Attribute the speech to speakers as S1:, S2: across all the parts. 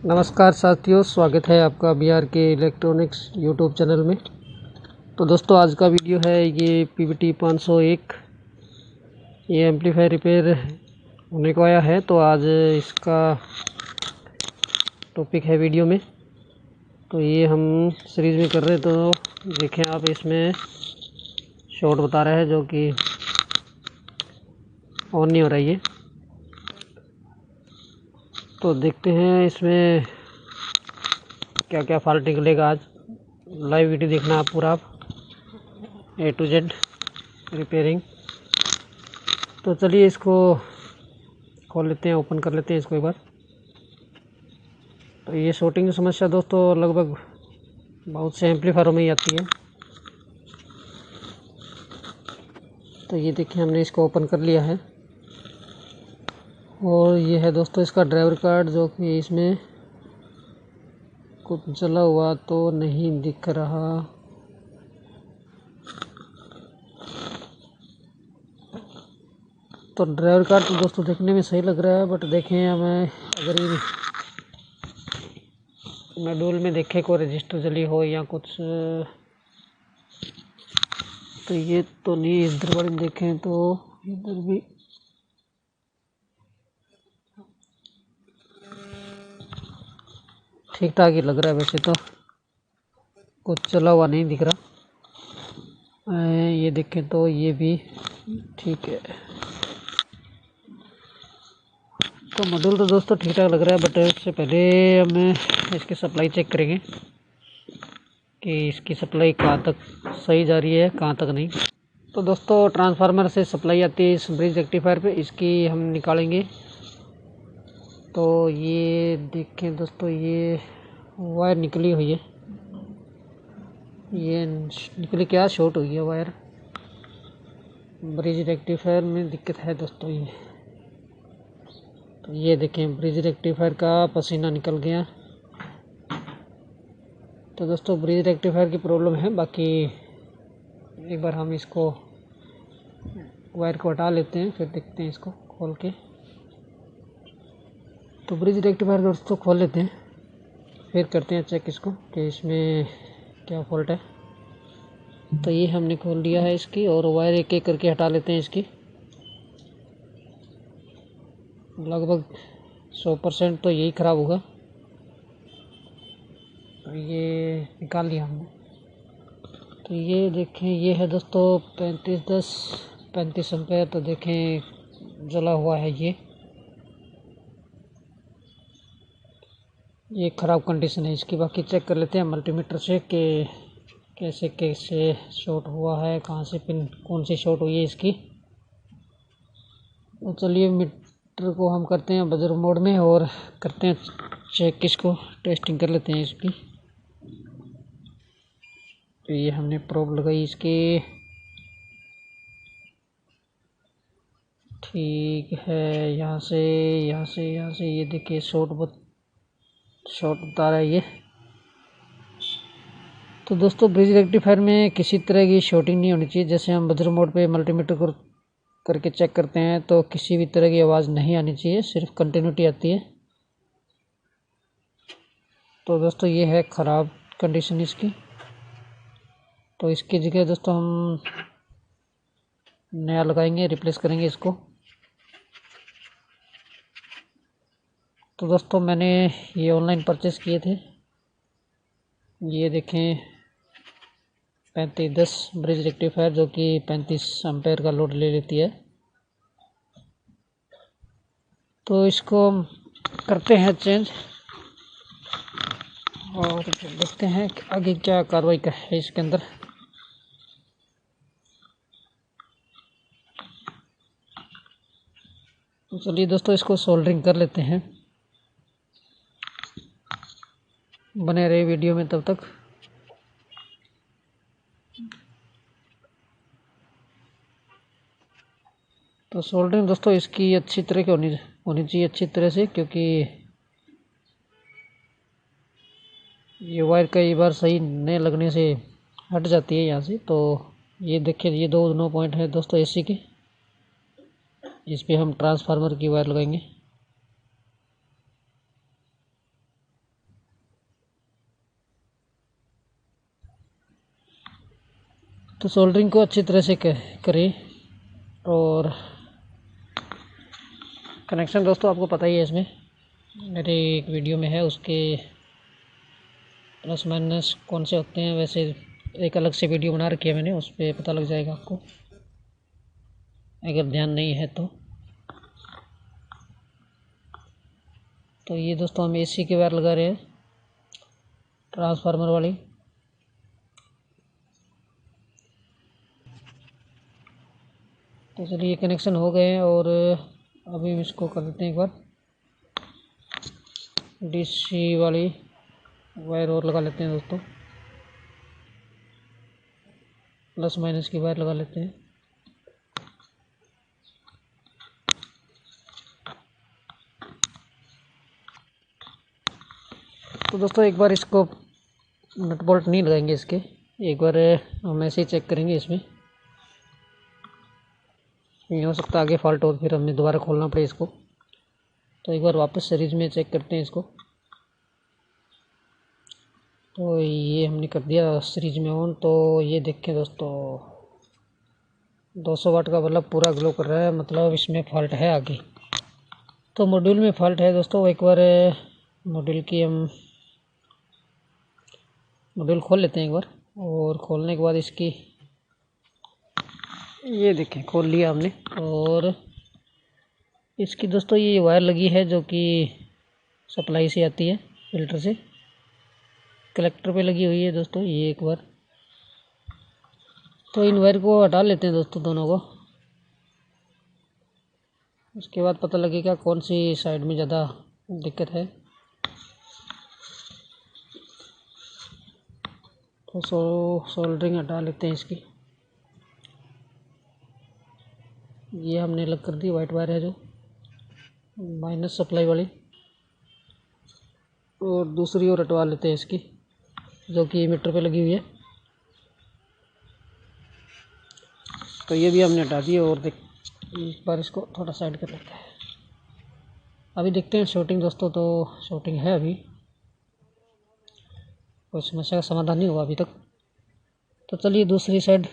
S1: नमस्कार साथियों, स्वागत है आपका बिहार के इलेक्ट्रॉनिक्स यूट्यूब चैनल में। तो दोस्तों, आज का वीडियो है ये PVT 501 ये एम्पलीफायर रिपेयर होने को आया है। तो आज इसका टॉपिक है वीडियो में। तो ये हम सीरीज़ में कर रहे हैं। तो देखें आप, इसमें शॉर्ट बता रहा है जो कि ऑन नहीं हो रहा है ये। तो देखते हैं इसमें क्या क्या फॉल्ट निकलेगा। आज लाइव वीडियो देखना आप पूरा, आप A to Z रिपेयरिंग। तो चलिए इसको खोल लेते हैं, ओपन कर लेते हैं इसको एक बार। तो ये शॉर्टिंग की समस्या दोस्तों लगभग बहुत से एम्पलीफायरों में ही आती है। तो ये देखिए, हमने इसको ओपन कर लिया है और ये है दोस्तों इसका ड्राइवर कार्ड, जो कि इसमें कुछ जला हुआ तो नहीं दिख रहा। तो ड्राइवर कार्ड तो दोस्तों देखने में सही लग रहा है, बट देखें हमें अगर ये मॉड्यूल में देखें कोई रजिस्टर जली हो या कुछ, तो ये तो नहीं। इधर पर देखें तो इधर भी ठीक ठाक ही लग रहा है, वैसे तो कुछ चला हुआ नहीं दिख रहा। ये देखें तो ये भी ठीक है। तो मॉड्यूल तो दोस्तों ठीक ठाक लग रहा है, बट उससे पहले हमें इसकी सप्लाई चेक करेंगे कि इसकी सप्लाई कहाँ तक सही जा रही है, कहाँ तक नहीं। तो दोस्तों, ट्रांसफार्मर से सप्लाई आती है इस ब्रिज रेक्टिफायर पे, इसकी हम निकालेंगे। तो ये देखें दोस्तों, ये वायर निकली हुई है, ये निकली क्या, शॉर्ट हुई है वायर। ब्रिज रेक्टिफायर में दिक्कत है दोस्तों ये। तो ये देखें, ब्रिज रेक्टिफायर का पसीना निकल गया। तो दोस्तों, ब्रिज रेक्टिफायर की प्रॉब्लम है। बाकी एक बार हम इसको वायर को हटा लेते हैं, फिर देखते हैं इसको खोल के। तो ब्रिज रेक्टिफायर दोस्तों खोल लेते हैं, फिर करते हैं चेक इसको कि इसमें क्या फॉल्ट है। तो ये हमने खोल लिया है इसकी, और वायर एक एक करके हटा लेते हैं इसकी। लगभग 100% तो यही ख़राब होगा। तो ये निकाल लिया हमने। तो ये देखें, ये है दोस्तों 35 एम्पेयर। तो देखें जला हुआ है ये ख़राब कंडीशन है इसकी। बाकी चेक कर लेते हैं मल्टीमीटर से कि कैसे कैसे शॉर्ट हुआ है, कहाँ से पिन कौन सी शॉर्ट हुई है इसकी। तो चलिए मीटर को हम करते हैं बजर मोड में और करते हैं चेक, इसको टेस्टिंग कर लेते हैं इसकी। तो ये हमने प्रोब लगाई इसके, ठीक है। यहाँ से ये देखिए शॉर्ट बता रहा है ये। तो दोस्तों, ब्रिज रेक्टिफायर में किसी तरह की शॉर्टिंग नहीं होनी चाहिए। जैसे हम बजर मोड पे मल्टीमीटर को करके चेक करते हैं तो किसी भी तरह की आवाज़ नहीं आनी चाहिए, सिर्फ कंटिन्यूटी आती है। तो दोस्तों, ये है ख़राब कंडीशन इसकी। तो इसकी जगह दोस्तों हम नया लगाएंगे, रिप्लेस करेंगे इसको। तो दोस्तों, मैंने ये ऑनलाइन परचेज़ किए थे। ये देखें 3510 ब्रिज रेक्टिफायर, जो कि 35 एम्पेयर का लोड ले लेती है। तो इसको करते हैं चेंज और देखते हैं आगे क्या कार्रवाई है इसके अंदर। तो चलिए दोस्तों, इसको सोल्डरिंग कर लेते हैं। बने रहे वीडियो में तब तक। तो सोल्डरिंग दोस्तों इसकी अच्छी तरह की होनी चाहिए, अच्छी तरह से, क्योंकि ये वायर कई बार सही नहीं लगने से हट जाती है यहाँ से। तो ये देखिए, ये दोनों पॉइंट है दोस्तों AC के, इस पे हम ट्रांसफार्मर की वायर लगाएंगे। तो सोल्डरिंग को अच्छी तरह से करें। और कनेक्शन दोस्तों आपको पता ही है, इसमें मेरे एक वीडियो में है, उसके प्लस माइनस कौन से होते हैं, वैसे एक अलग से वीडियो बना रखी है मैंने, उस पर पता लग जाएगा आपको अगर ध्यान नहीं है तो ये दोस्तों हम एसी के वायर लगा रहे हैं, ट्रांसफार्मर वाली। तो चलिए कनेक्शन हो गए हैं और अभी इसको कर देते हैं एक बार डीसी वाली वायर और लगा लेते हैं दोस्तों, प्लस माइनस की वायर लगा लेते हैं। तो दोस्तों एक बार इसको नट बोल्ट नहीं लगाएंगे इसके, एक बार हम ऐसे ही चेक करेंगे। इसमें ये हो सकता है आगे फॉल्ट हो, फिर हमें दोबारा खोलना पड़े इसको। तो एक बार वापस सीरीज में चेक करते हैं इसको। तो ये हमने कर दिया सीरीज में ऑन। तो ये देखें दोस्तों 200 वाट का बल्ब पूरा ग्लो कर रहा है, मतलब इसमें फॉल्ट है आगे। तो मॉड्यूल में फॉल्ट है दोस्तों। एक बार हम मॉड्यूल खोल लेते हैं एक बार, और खोलने के बाद इसकी ये देखें खोल लिया हमने। और इसकी दोस्तों ये वायर लगी है जो कि सप्लाई से आती है, फिल्टर से कलेक्टर पे लगी हुई है दोस्तों ये एक बार। तो इन वायर को हटा लेते हैं दोस्तों दोनों को, उसके बाद पता लगेगा कौन सी साइड में ज़्यादा दिक्कत है। तो सोल्डरिंग हटा लेते हैं इसकी। ये हमने अलग कर दी, वाइट वायर है जो माइनस सप्लाई वाली, और दूसरी ओर हटवा लेते हैं इसकी जो कि मीटर पे लगी हुई है। तो ये भी हमने हटा दी और एक बार इसको थोड़ा साइड कर लेते हैं। अभी देखते हैं शॉर्टिंग दोस्तों। तो शॉर्टिंग है, अभी कोई समस्या का समाधान नहीं हुआ अभी तक। तो चलिए दूसरी साइड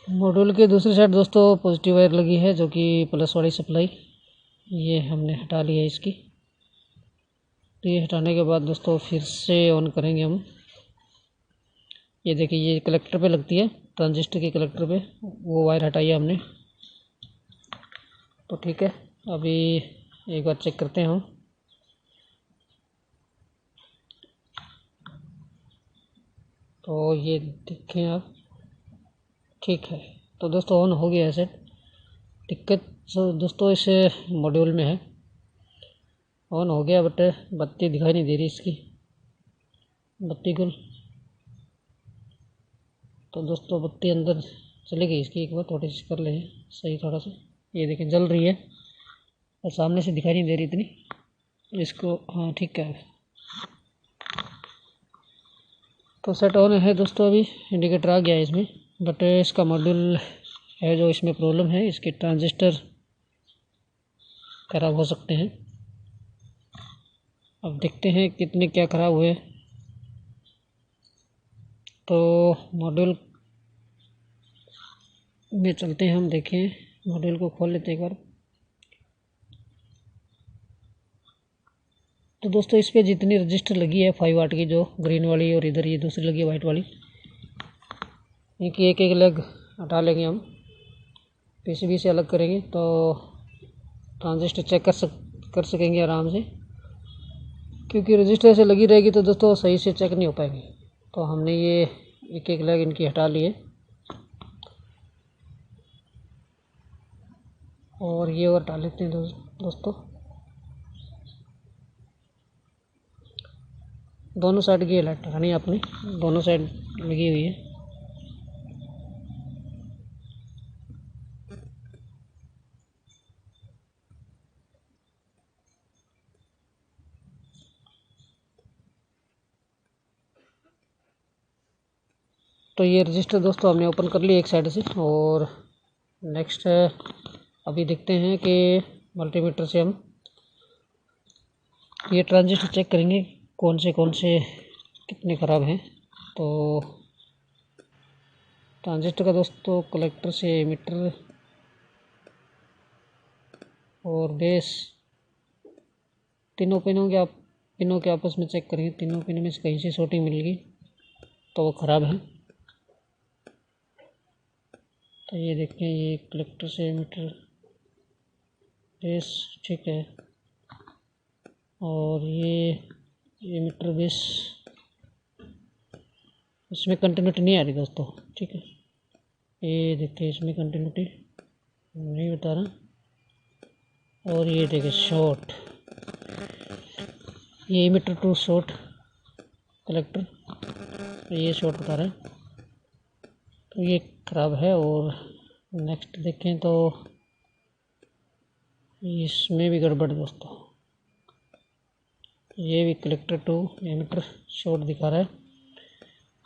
S1: मॉड्यूल के दूसरी साइड दोस्तों पॉजिटिव वायर लगी है जो कि प्लस वाली सप्लाई, ये हमने हटा ली है इसकी। तो ये हटाने के बाद दोस्तों फिर से ऑन करेंगे हम। ये देखिए ये कलेक्टर पे लगती है, ट्रांजिस्टर के कलेक्टर पे, वो वायर हटाई है हमने। तो ठीक है, अभी एक बार चेक करते हैं हम। तो ये देखें आप, ठीक है। तो दोस्तों ऑन हो गया है सेट। दिक्कत दोस्तों इस मॉड्यूल में है, ऑन हो गया बट बत्ती दिखाई नहीं दे रही इसकी, बत्ती गुल। तो दोस्तों बत्ती अंदर चली गई इसकी, एक बार थोड़ी सी कर लें सही थोड़ा सा। ये देखें जल रही है और सामने से दिखाई नहीं दे रही इतनी इसको। हाँ ठीक है। तो सेट ऑन है दोस्तों, अभी इंडिकेटर आ गया है इसमें, बट इसका मॉड्यूल है जो इसमें प्रॉब्लम है, इसके ट्रांजिस्टर ख़राब हो सकते हैं। अब देखते हैं कितने क्या ख़राब हुए। तो मॉड्यूल में चलते हैं हम, देखें मॉड्यूल को खोल लेते हैं एक बार। तो दोस्तों इस पर जितनी रजिस्टर लगी है 5 वाट की, जो ग्रीन वाली और इधर ये दूसरी लगी है वाइट वाली, इनकी एक एक लेग हटा लेंगे हम, पीसीबी से अलग करेंगे तो ट्रांजिस्टर चेक कर सकेंगे आराम से। क्योंकि रजिस्टर से लगी रहेगी तो दोस्तों सही से चेक नहीं हो पाएंगे। तो हमने ये एक एक लेग इनकी हटा लिए, और ये और हटा लेते हैं दोस्तों। दोनों साइड की लाइट हटानी है अपनी, दोनों साइड लगी हुई है। तो ये रजिस्टर दोस्तों हमने ओपन कर लिया एक साइड से। और नेक्स्ट अभी देखते हैं कि मल्टीमीटर से हम ये ट्रांजिस्टर चेक करेंगे कौन से कितने ख़राब हैं। तो ट्रांजिस्टर का दोस्तों कलेक्टर से एमिटर और बेस तीनों पिनों के आपस में चेक करेंगे। तीनों पिनों में से कहीं से शॉर्टिंग मिलेगी तो वो ख़राब है। तो ये देखें, ये कलेक्टर से एमिटर बेस ठीक है, और ये एमिटर बेस इसमें कंटिन्यूटी नहीं आ रही दोस्तों, ठीक है। ये देखिए इसमें कंटिन्यूटी नहीं बता रहा। और ये देखिए शॉर्ट, ये एमिटर टू शॉर्ट कलेक्टर, ये शॉर्ट बता रहा है, तो ये ख़राब है। और नेक्स्ट देखें तो इसमें भी गड़बड़ है दोस्तों, ये भी कलेक्टर टू एमिटर शॉर्ट दिखा रहा है,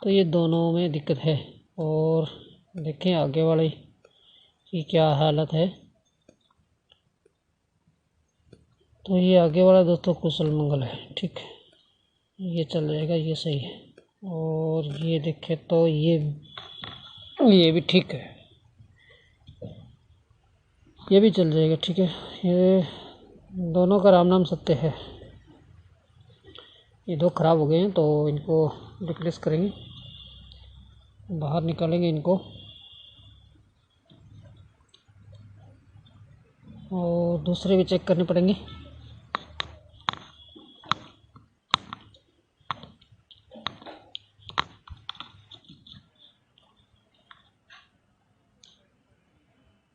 S1: तो ये दोनों में दिक्कत है। और देखें आगे वाले की क्या हालत है। तो ये आगे वाला दोस्तों कुशल मंगल है, ठीक है, ये चल जाएगा, ये सही है। और ये देखें तो ये भी ठीक है, ये भी चल जाएगा, ठीक है। ये दोनों का राम नाम सत्य है। ये दो ख़राब हो गए हैं तो इनको रिप्लेस करेंगे, बाहर निकालेंगे इनको और दूसरे भी चेक करने पड़ेंगे।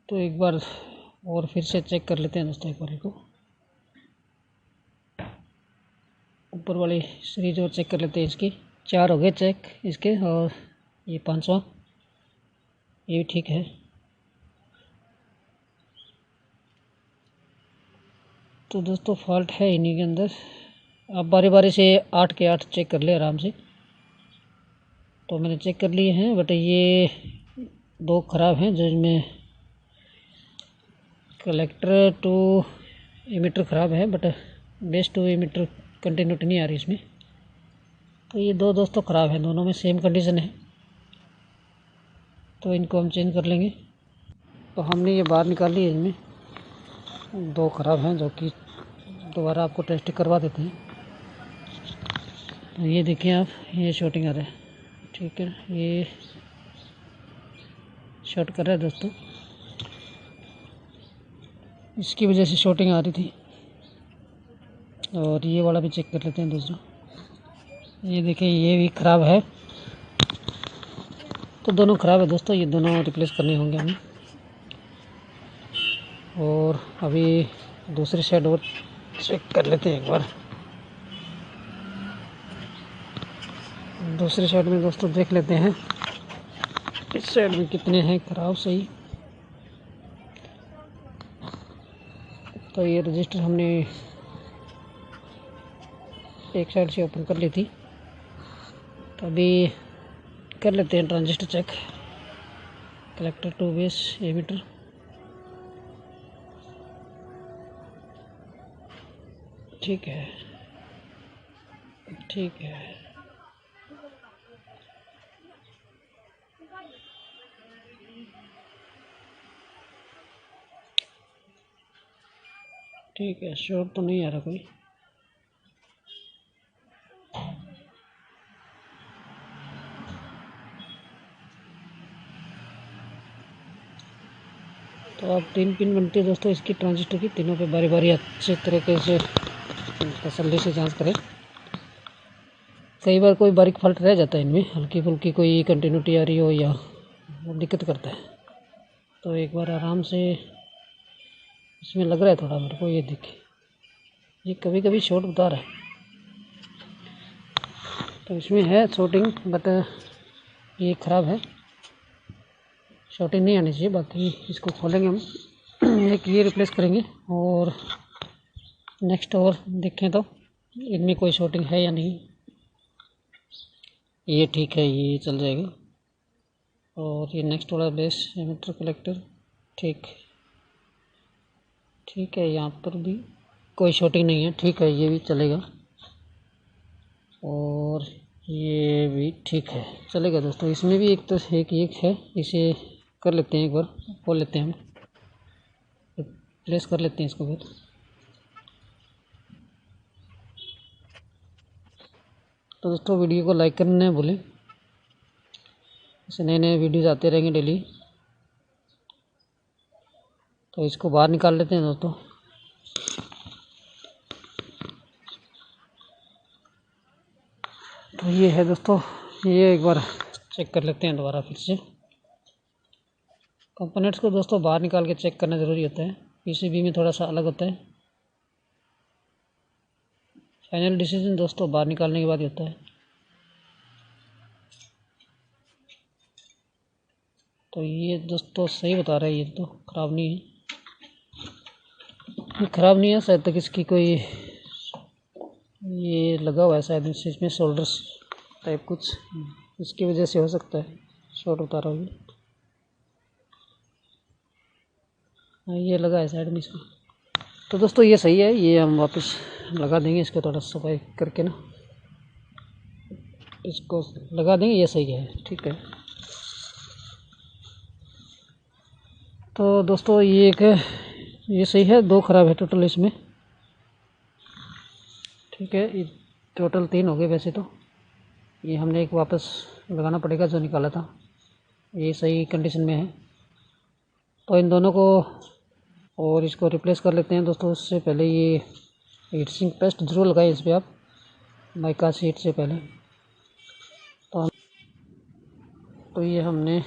S1: तो एक बार और फिर से चेक कर लेते हैं दोस्तों, एक बार को ऊपर वाली सीरीज और चेक कर लेते हैं। इसकी 4 हो गए चेक इसके, और ये 5वां, ये भी ठीक है। तो दोस्तों फॉल्ट है इन्हीं के अंदर। आप बारी बारी से 8 के 8 चेक कर ले आराम से। तो मैंने चेक कर लिए हैं, बट ये 2 ख़राब हैं, जो इनमें कलेक्टर टू एमिटर ख़राब है, but base to emitter continuity नहीं आ रही इसमें। तो ये 2 दोस्तों ख़राब हैं, दोनों में सेम कंडीशन है, तो इनको हम चेंज कर लेंगे। तो हमने ये बाहर निकाल ली, इनमें 2 ख़राब हैं, जो कि दोबारा आपको टेस्ट करवा देते हैं। तो ये देखिए आप, ये शॉर्टिंग आ रहा है, ठीक है, ये शॉर्ट कर रहा है दोस्तों, इसकी वजह से शॉर्टिंग आ रही थी। और ये वाला भी चेक कर लेते हैं दूसरा। ये देखिए ये भी ख़राब है, तो दोनों ख़राब है दोस्तों, ये दोनों रिप्लेस करने होंगे हमें। और अभी दूसरी साइड और चेक कर लेते हैं एक बार। दूसरी साइड में दोस्तों देख लेते हैं इस साइड में कितने हैं ख़राब सही। तो ये रजिस्टर हमने एक साइड से ओपन कर ली थी, तो अभी कर लेते हैं transistor check. Collector to base emitter, ठीक है, ठीक है। ठीक है, शॉर्ट तो नहीं आ रहा कोई। तो अब 3 पिन बनती है दोस्तों इसकी ट्रांजिस्टर की, तीनों पे बारी बारी अच्छे तरीके से तसल्ली से जांच करें। कई बार कोई बारीक फॉल्ट रह जाता है इनमें, हल्की फुल्की कोई कंटिन्यूटी आ रही हो या वो दिक्कत करता है। तो एक बार आराम से, इसमें लग रहा है थोड़ा मेरे को, ये देखिए ये कभी कभी शॉर्ट बता रहा है, तो इसमें है शॉर्टिंग, बट ये ख़राब है, शॉर्टिंग नहीं आनी चाहिए। बाकी इसको खोलेंगे हम एक ये रिप्लेस करेंगे, और नेक्स्ट और देखें तो इनमें कोई शॉर्टिंग है या नहीं। ये ठीक है, ये चल जाएगा। और ये नेक्स्ट वाला बेस एमिटर कलेक्टर, ठीक ठीक है, यहाँ पर भी कोई शॉर्टिंग नहीं है, ठीक है, ये भी चलेगा। और ये भी ठीक है, चलेगा दोस्तों। इसमें भी एक तो एक है, इसे कर लेते हैं, एक बार खोल लेते हैं, हम प्लेस कर लेते हैं इसको फिर। तो दोस्तों वीडियो को लाइक करना न भूलें, ऐसे नए नए वीडियोज़ आते रहेंगे डेली। तो इसको बाहर निकाल लेते हैं दोस्तों। तो ये है दोस्तों, ये एक बार चेक कर लेते हैं दोबारा फिर से। कंपोनेंट्स को दोस्तों बाहर निकाल के चेक करना ज़रूरी होता है, पीसीबी में थोड़ा सा अलग होता है। फाइनल डिसीजन दोस्तों बाहर निकालने के बाद ही होता है। तो ये दोस्तों सही बता रहा है, ये तो ख़राब नहीं है, ये ख़राब नहीं है। शायद तक इसकी कोई ये लगा हुआ है शायद इसमें शोल्डर्स टाइप कुछ, इसकी वजह से हो सकता है शॉर्ट बता रहा हूँ। ये लगा है साइड में इसमें। तो दोस्तों ये सही है, ये हम वापस लगा देंगे, इसको थोड़ा सफाई करके ना इसको लगा देंगे, ये सही है, ठीक है। तो दोस्तों ये एक है, ये सही है, दो ख़राब है टोटल इसमें, ठीक है। टोटल 3 हो गए वैसे तो। ये हमने एक वापस लगाना पड़ेगा जो निकाला था, ये सही कंडीशन में है। तो इन दोनों को और इसको रिप्लेस कर लेते हैं दोस्तों। उससे पहले ये हीट सिंक पेस्ट ज़रूर लगाए इस पर आप, माइका शीट से पहले। तो ये हमने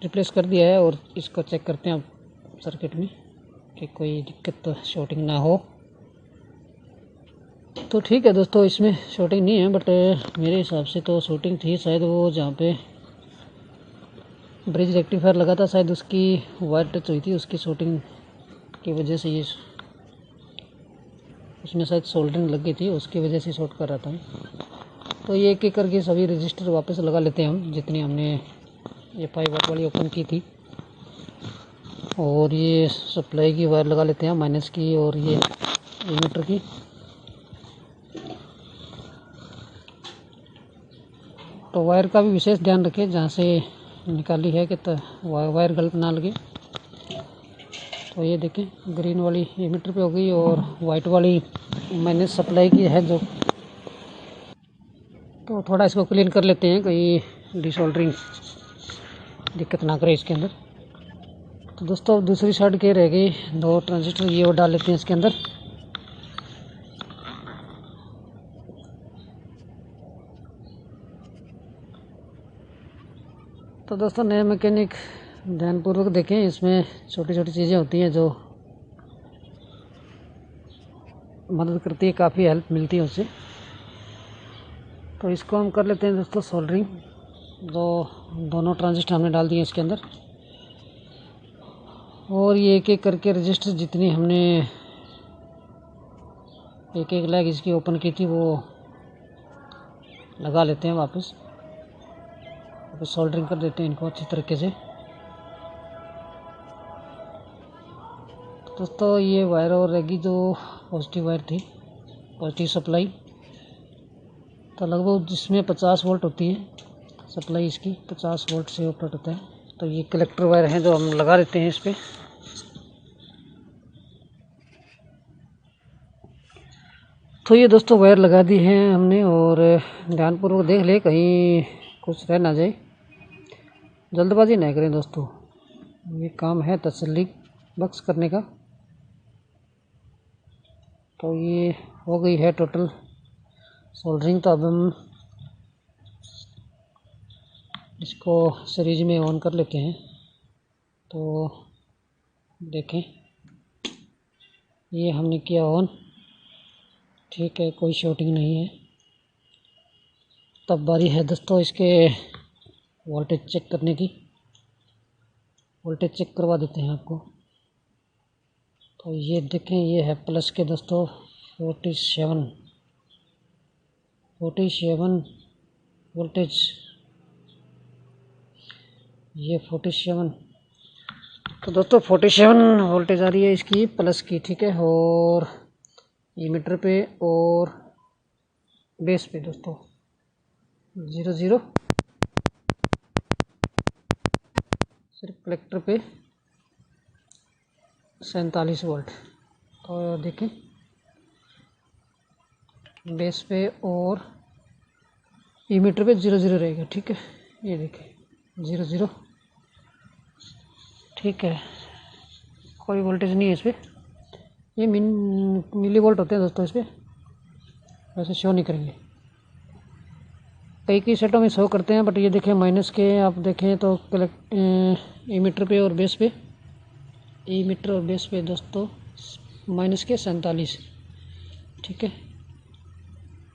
S1: रिप्लेस कर दिया है और इसको चेक करते हैं अब सर्किट में कि कोई दिक्कत तो शॉर्टिंग ना हो। तो ठीक है दोस्तों, इसमें शॉर्टिंग नहीं है, बट मेरे हिसाब से तो शॉर्टिंग थी शायद, वो जहाँ पे ब्रिज रेक्टिफायर लगा था शायद उसकी वायर टच हुई थी, उसकी शॉर्टिंग की वजह से ये उसमें शायद सोल्डरिंग लग गई थी, उसकी वजह से शॉर्ट कर रहा था। तो ये एक एक करके सभी रजिस्टर वापस लगा लेते हैं हम, जितनी हमने ये 5 वाट वाली ओपन की थी। और ये सप्लाई की वायर लगा लेते हैं माइनस की, और ये एमीटर की। तो वायर का भी विशेष ध्यान रखें, जहाँ से निकाली है कि तो वायर गलत ना लगे। तो ये देखें, ग्रीन वाली एमीटर पे हो गई और वाइट वाली माइनस सप्लाई की है जो। तो थोड़ा इसको क्लीन कर लेते हैं, कहीं डिसोल्डरिंग दिक्कत ना करे इसके अंदर। तो दोस्तों दूसरी साइड के रह गई 2 ट्रांजिस्टर, ये और डाल लेते हैं इसके अंदर। तो दोस्तों नए मैकेनिक ध्यानपूर्वक देखें, इसमें छोटी छोटी चीज़ें होती हैं जो मदद करती है, काफ़ी हेल्प मिलती है उससे। तो इसको हम कर लेते हैं दोस्तों सोल्डरिंग। दोनों ट्रांजिस्टर हमने डाल दिए इसके अंदर, और ये एक एक करके रजिस्टर जितनी हमने एक एक लैग इसकी ओपन की थी वो लगा लेते हैं वापस सोल्डरिंग कर देते हैं इनको अच्छी तरीके से। दोस्तों ये वायर और रहेगी जो पॉजिटिव वायर थी, पॉजिटिव सप्लाई, तो लगभग जिसमें 50 वोल्ट होती है सप्लाई, इसकी 50 वोल्ट से ऑपरेट होता है। तो ये कलेक्टर वायर हैं जो हम लगा देते हैं इस पर। तो ये दोस्तों वायर लगा दी है हमने, और ध्यानपूर्वक देख ले कहीं कुछ रह ना जाए, जल्दबाजी नहीं करें दोस्तों, ये काम है तसल्ली बख्श करने का। तो ये हो गई है टोटल सोल्डरिंग। तो अब हम इसको सीरीज में ऑन कर लेते हैं। तो देखें, ये हमने किया ऑन, ठीक है, कोई शॉर्टिंग नहीं है। तब बारी है दोस्तों इसके वोल्टेज चेक करने की। वोल्टेज चेक करवा देते हैं आपको। तो ये देखें, ये है प्लस के दोस्तों 47 वोल्टेज, ये 47। तो दोस्तों 47 वोल्टेज आ रही है इसकी प्लस की, ठीक है, और एमीटर पे और बेस पे दोस्तों। 0 सिर्फ कलेक्टर पे 47 वोल्ट। और देखें बेस पे और इमीटर पे 0 रहेगा। ठीक है, ये देखें 0 ठीक है, कोई वोल्टेज नहीं है इस पर। ये मिली वोल्ट होते हैं दोस्तों, इस पर वैसे शो नहीं करेंगे। कई सेटों में शो करते हैं, बट ये देखें माइनस के आप देखें तो इमीटर पे और बेस पे, इमीटर और बेस पे दोस्तों माइनस के 47। ठीक है,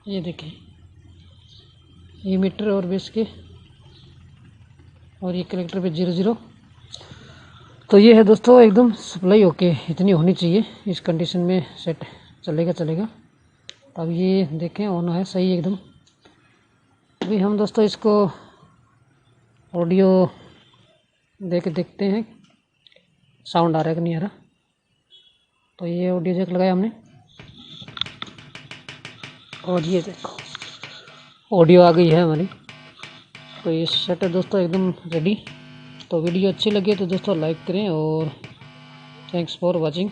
S1: ये देखें इमीटर और बेस के, और ये कलेक्टर पे 0। तो ये है दोस्तों एकदम सप्लाई ओके, इतनी होनी चाहिए। इस कंडीशन में सेट चलेगा। अब ये देखें ऑन है सही एकदम। अभी हम दोस्तों इसको ऑडियो देखते हैं साउंड आ रहा है कि नहीं आ रहा। तो ये ऑडियो जैक लगाया हमने, और ये देखो ऑडियो आ गई है हमारी। तो ये सेट है दोस्तों एकदम रेडी। तो वीडियो अच्छी लगी तो दोस्तों लाइक करें, और थैंक्स फॉर वॉचिंग।